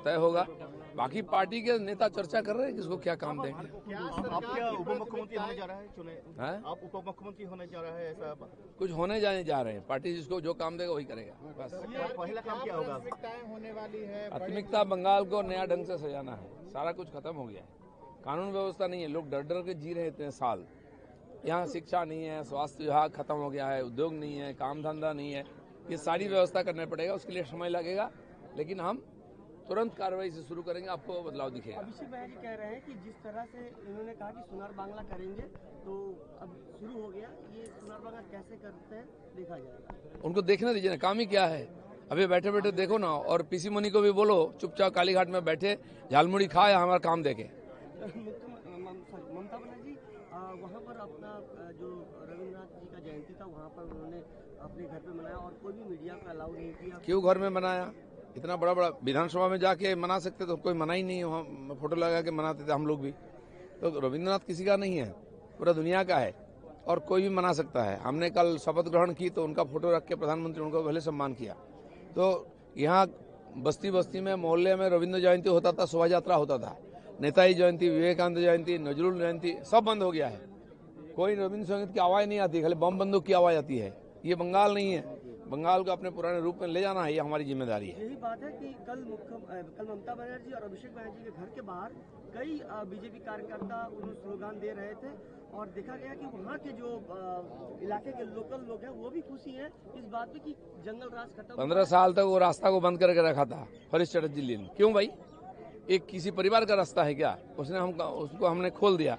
तय होगा। बाकी पार्टी के नेता चर्चा कर रहे हैं किसको क्या काम देंगे। आप क्या उप मुख्यमंत्री होने जा रहा है चुने? आप उप मुख्यमंत्री होने जा रहा है ऐसा? कुछ होने जाने जा रहे हैं, पार्टी जिसको जो काम देगा वही करेगा बस। पहला काम क्या होगा? होने वाली है प्राथमिकता बंगाल को नया ढंग से सजाना है। सारा कुछ खत्म हो गया है, कानून व्यवस्था नहीं है, लोग डर डर के जी रहे हैं इतने साल। यहाँ शिक्षा नहीं है, स्वास्थ्य विभाग खत्म हो गया है, उद्योग नहीं है, काम धंधा नहीं है। ये सारी व्यवस्था करना पड़ेगा, उसके लिए समय लगेगा, लेकिन हम तुरंत कार्रवाई से शुरू करेंगे, आपको बदलाव दिखेगा। अभिषेक बहन जी कह रहे हैं कि जिस तरह से इन्होंने कहा कि सोनार बांग्ला करेंगे, तो अब शुरू हो गया, ये सोनार बांग्ला कैसे करते हैं देखा जाएगा। उनको देखने दीजिए ना, काम ही क्या है। अभी बैठे बैठे देखो ना, और पीसी मुनि को भी बोलो चुपचाप कालीघाट में बैठे झालमुड़ी खाए, हमारा काम देखे। ममता बनर्जी वहाँ पर अपना जो रविन्द्रनाथ जी का जयंती था वहाँ पर उन्होंने अपने घर पे मनाया और कोई भी मीडिया को अलाउ नहीं किया। क्यों घर में मनाया? इतना बड़ा बड़ा विधानसभा में जाके मना सकते तो कोई मना ही नहीं। वहाँ फोटो लगा के मनाते थे हम लोग भी। तो रविन्द्रनाथ किसी का नहीं है, पूरा दुनिया का है और कोई भी मना सकता है। हमने कल शपथ ग्रहण की तो उनका फोटो रख के प्रधानमंत्री उनको पहले सम्मान किया। तो यहाँ बस्ती बस्ती में मोहल्ले में रविन्द्र जयंती होता था, शोभा यात्रा होता था, नेताजी जयंती, विवेकानंद जयंती, नजरुल जयंती सब बंद हो गया है। कोई रविन्द्र संगीत की आवाज नहीं आती, खाली बम बंदूक की आवाज आती है। ये बंगाल नहीं है, बंगाल को अपने पुराने रूप में ले जाना है, ये हमारी जिम्मेदारी है। यही बात है कि कल ममता बनर्जी और अभिषेक बनर्जी के घर के बाहर कई बीजेपी कार्यकर्ता उन्हें स्लोगान दे रहे थे और देखा गया कि वहाँ के जो इलाके के लोकल लोग हैं वो भी खुशी हैं इस बात पे कि जंगल राज खत्म। 15 साल तक वो रास्ता को बंद करके रखा था हरीश चटर्जी जी ने। क्यों भाई? एक किसी परिवार का रास्ता है क्या? उसको हमने खोल दिया।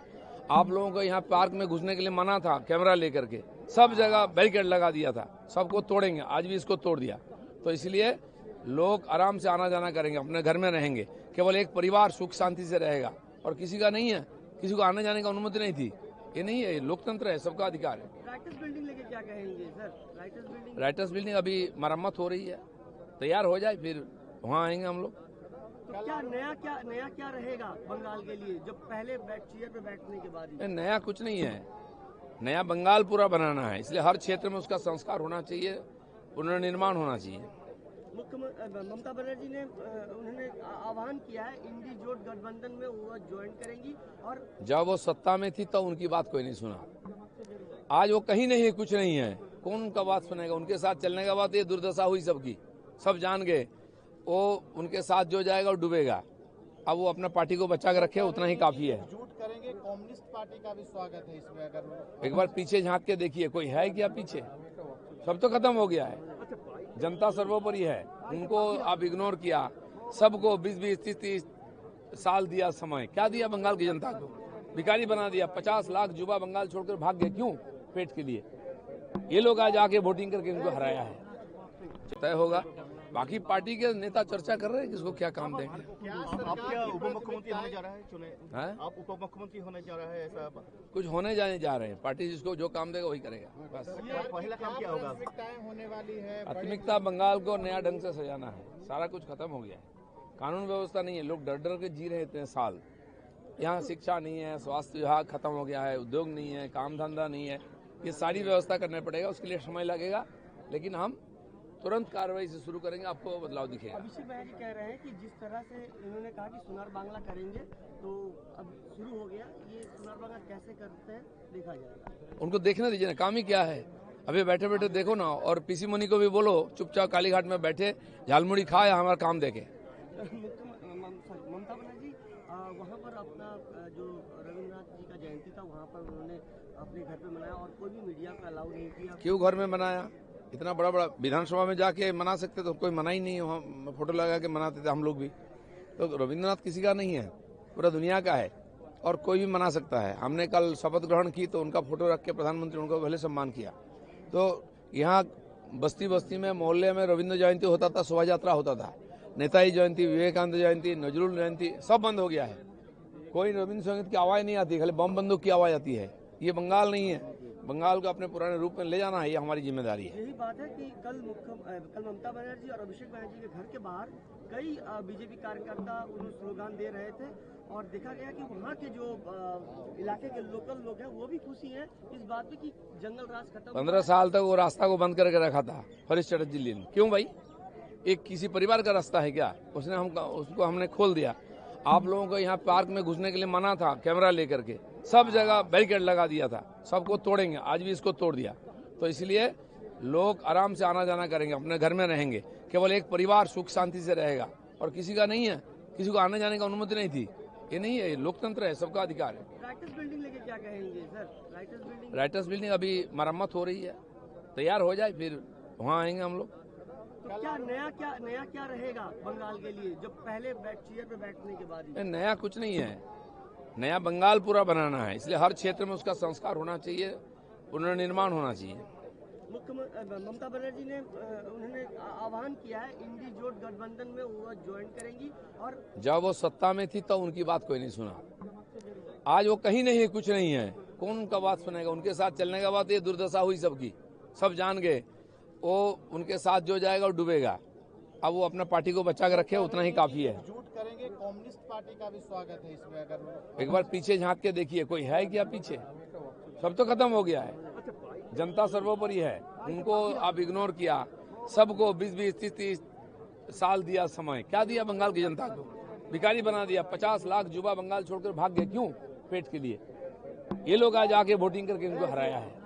आप लोगों को यहाँ पार्क में घुसने के लिए मना था, कैमरा लेकर के सब जगह बैरिकेड लगा दिया था, सबको तोड़ेंगे, आज भी इसको तोड़ दिया। तो इसलिए लोग आराम से आना जाना करेंगे, अपने घर में रहेंगे, केवल एक परिवार सुख शांति से रहेगा और किसी का नहीं है, किसी को आने जाने का अनुमति नहीं थी। ये नहीं है, लोकतंत्र है, सबका अधिकार है। राइटर्स बिल्डिंग लेके क्या कहेंगे सर? राइटर्स बिल्डिंग अभी मरम्मत हो रही है, तैयार हो जाए फिर वहाँ आएंगे हम लोग। तो नया क्या रहेगा बंगाल के लिए जब पहले चेयर पे बैठने के बाद? नया कुछ नहीं है, नया बंगाल पूरा बनाना है, इसलिए हर क्षेत्र में उसका संस्कार होना चाहिए, पुनर्निर्माण होना चाहिए। मुख्यमंत्री ममता बनर्जी ने उन्होंने आह्वान किया है इंडी जोट गठबंधन में वो ज्वाइन करेंगी और जब वो सत्ता में थी तो उनकी बात कोई नहीं सुना। आज वो कहीं नहीं है, कुछ नहीं है, कौन उनका बात सुनेगा? उनके साथ चलने के बाद ये दुर्दशा हुई सबकी, सब जान गए। वो उनके साथ जो जाएगा वो डूबेगा। अब वो अपना पार्टी को बचा के रखे, उतना ही काफी है। झूठ करेंगे, कम्युनिस्ट पार्टी का भी स्वागत है इसमें। अगर एक बार पीछे झांक के देखिए, कोई है क्या पीछे? सब तो खत्म हो गया है, जनता सर्वोपरि है, उनको आप इग्नोर किया। सबको 20-20, 30-30 साल दिया समय, क्या दिया बंगाल की जनता को? भिखारी बना दिया। 50 लाख युवा बंगाल छोड़कर भाग गए, क्यों? पेट के लिए। ये लोग आज आके वोटिंग करके इनको हराया है। तय होगा। बाकी पार्टी के नेता चर्चा कर रहे हैं किसको क्या काम देंगे। आप क्या उप मुख्यमंत्री होने जा रहा है चुने? हैं? आप उप मुख्यमंत्री होने जा रहा है ऐसा? कुछ होने जाने जा रहे हैं, पार्टी जिसको जो काम देगा वही करेगा बस। पहला काम क्या होगा? होने वाली है प्राथमिकता बंगाल को नया ढंग से सजाना है। सारा कुछ खत्म हो गया है, कानून व्यवस्था नहीं है, लोग डर डर के जी रहे हैं इतने साल। यहाँ शिक्षा नहीं है, स्वास्थ्य विभाग खत्म हो गया है, उद्योग नहीं है, काम धंधा नहीं है। ये सारी व्यवस्था करना पड़ेगा, उसके लिए समय लगेगा, लेकिन हम तुरंत कार्रवाई से शुरू करेंगे, आपको बदलाव दिखेगा। अभिषेक बहन जी कह रहे हैं कि जिस तरह से इन्होंने कहा कि सोनार बांग्ला करेंगे, तो अब शुरू हो गया, ये सोनार बांग्ला कैसे करते हैं देखा जाएगा। उनको देखने दीजिए ना, काम ही क्या है। अभी बैठे बैठे देखो ना, और पीसी मुनि को भी बोलो चुपचाप कालीघाट में बैठे झालमुड़ी खाए, हमारा काम देखे। ममता बनर्जी वहाँ पर अपना जो रविन्द्रनाथ जी का जयंती था वहाँ पर उन्होंने अपने घर पे मनाया और कोई भी मीडिया को अलाउ नहीं किया। क्यों घर में मनाया? इतना बड़ा बड़ा विधानसभा में जाके मना सकते तो कोई मना ही नहीं। वहाँ फोटो लगा के मनाते थे हम लोग भी। तो रविन्द्रनाथ किसी का नहीं है, पूरा दुनिया का है और कोई भी मना सकता है। हमने कल शपथ ग्रहण की तो उनका फोटो रख के प्रधानमंत्री उनको पहले सम्मान किया। तो यहाँ बस्ती बस्ती में मोहल्ले में रविन्द्र जयंती होता था, शोभा यात्रा होता था, नेताजी जयंती, विवेकानंद जयंती, नजरुल जयंती सब बंद हो गया है। कोई रविन्द्र संगीत की आवाज नहीं आती, खाली बम बंदूक की आवाज आती है। ये बंगाल नहीं है, बंगाल को अपने पुराने रूप में ले जाना है, ये हमारी जिम्मेदारी है। यही बात है कि कल ममता बनर्जी और अभिषेक बनर्जी के घर के बाहर कई बीजेपी कार्यकर्ता उन्हें स्लोगान दे रहे थे और देखा गया कि वहाँ के जो इलाके के लोकल लोग हैं वो भी खुशी हैं इस बात पे कि जंगल राज खत्म। 15 साल तक वो रास्ता को बंद करके रखा था हरीश चटर्जी जी ने। क्यों भाई? एक किसी परिवार का रास्ता है क्या? उसको हमने खोल दिया। आप लोगों को यहाँ पार्क में घुसने के लिए मना था, कैमरा लेकर के सब जगह बैरिकेड लगा दिया था, सबको तोड़ेंगे, आज भी इसको तोड़ दिया। तो इसलिए लोग आराम से आना जाना करेंगे, अपने घर में रहेंगे, केवल एक परिवार सुख शांति से रहेगा और किसी का नहीं है, किसी को आने जाने का अनुमति नहीं थी। ये नहीं है, लोकतंत्र है, सबका अधिकार है। राइटर्स बिल्डिंग लेके क्या कहेंगे सर? राइटर्स बिल्डिंग अभी मरम्मत हो रही है, तैयार हो जाए फिर वहाँ आएंगे हम लोग। तो क्या नया रहेगा बंगाल के लिए जब पहले चेयर पे बैठने के बाद ही? नया कुछ नहीं है, नया बंगाल पूरा बनाना है, इसलिए हर क्षेत्र में उसका संस्कार होना चाहिए, पुनर्निर्माण होना चाहिए। मुख्यमंत्री ममता बनर्जी ने उन्होंने आह्वान किया है इंडी जोट गठबंधन में वो ज्वाइन करेंगी, और जब वो सत्ता में थी तब उनकी बात कोई नहीं सुना। आज वो कहीं नहीं है, कुछ नहीं है, कौन उनका बात सुनेगा? उनके साथ चलने के बाद ये दुर्दशा हुई सबकी, सब जान गए। वो उनके साथ जो जाएगा वो डूबेगा। अब वो अपना पार्टी को बचा के रखे, उतना ही काफी है। झूठ करेंगे, कम्युनिस्ट पार्टी का भी स्वागत है इसमें। अगर एक बार पीछे झांक के देखिए, कोई है क्या पीछे? सब तो खत्म हो गया है, जनता सर्वोपरि है, उनको आप इग्नोर किया। सबको 20-20, 30-30 साल दिया समय, क्या दिया बंगाल की जनता को? भिखारी बना दिया। 50 लाख युवा बंगाल छोड़कर भाग गए, क्यों? पेट के लिए। ये लोग आज आके वोटिंग करके इनको हराया है।